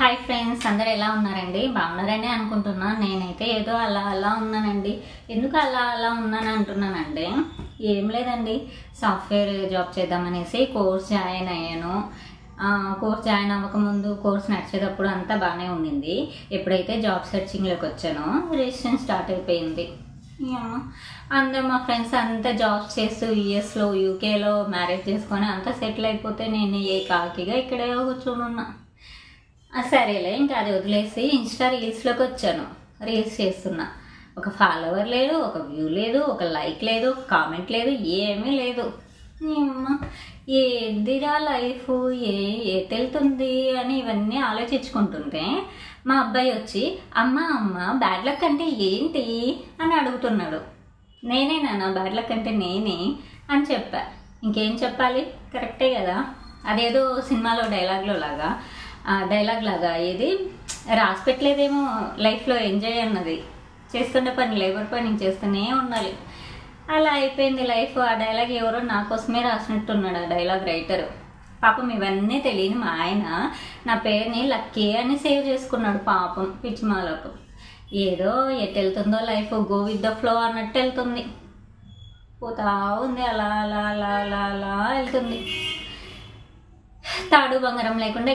Hi friends, అందరు ఎలా ఉన్నారండి? బాగున్నారని అనుకుంటున్నా. నేనైతే ఏదో అలా అలా ఉన్నానండి. ఎందుకు అలా అలా ఉన్నాను అంటున్నానంటే, ఏం లేదండి, సాఫ్ట్వేర్ జాబ్ చేద్దామనేసి కోర్స్ జాయిన్ అయ్యాను. కోర్స్ జాయిన్ అవ్వకముందు కోర్స్ నడిచేటప్పుడు అంతా బాగానే ఉండింది. ఎప్పుడైతే జాబ్ సెర్చింగ్లోకి వచ్చానో రిజిస్ట్రేషన్ స్టార్ట్ అయిపోయింది. అందరు మా ఫ్రెండ్స్ అంతా జాబ్స్ చేస్తూ యూఎస్లో యూకేలో మ్యారేజ్ చేసుకొని అంతా సెటిల్ అయిపోతే నేను ఏ కాకిగా ఇక్కడే కూర్చొని సరేలే, ఇంకా అది వదిలేసి ఇన్స్టా రీల్స్లోకి వచ్చాను. రీల్స్ చేస్తున్నా. ఒక ఫాలోవర్ లేదు, ఒక వ్యూ లేదు, ఒక లైక్ లేదు, ఒక కామెంట్ లేదు, ఏమీ లేదు. ఏందిరా లైఫ్, వెళ్తుంది అని ఇవన్నీ ఆలోచించుకుంటుంటే మా అబ్బాయి వచ్చి అమ్మ బ్యాడ్ లక్ అంటే ఏంటి అని అడుగుతున్నాడు. నేనేనా బ్యాడ్ లక్ అంటే నేనే అని చెప్పా. ఇంకేం చెప్పాలి, కరెక్టే కదా. అదేదో సినిమాలో డైలాగ్ లాగా ఏది రాసి పెట్టలేదేమో లైఫ్లో ఎంజాయ్ అన్నది. చేస్తుండే పని లేబర్ పని చేస్తూనే ఉండాలి. అలా అయిపోయింది లైఫ్. ఆ డైలాగ్ ఎవరో నా కోసమే రాసినట్టున్నాడు ఆ డైలాగ్ రైటర్. పాపం ఇవన్నీ తెలియని మా ఆయన నా పేరుని లక్కీ అని సేవ్ చేసుకున్నాడు. పాపం పిచ్చిమాలకు ఏదో ఎటు వెళ్తుందో life, go with the flow అన్నట్టు వెళ్తుంది. పోతా ఉంది, అలా అలా అలా అలా అలా వెళ్తుంది. తాడు బంగారం లేకుండా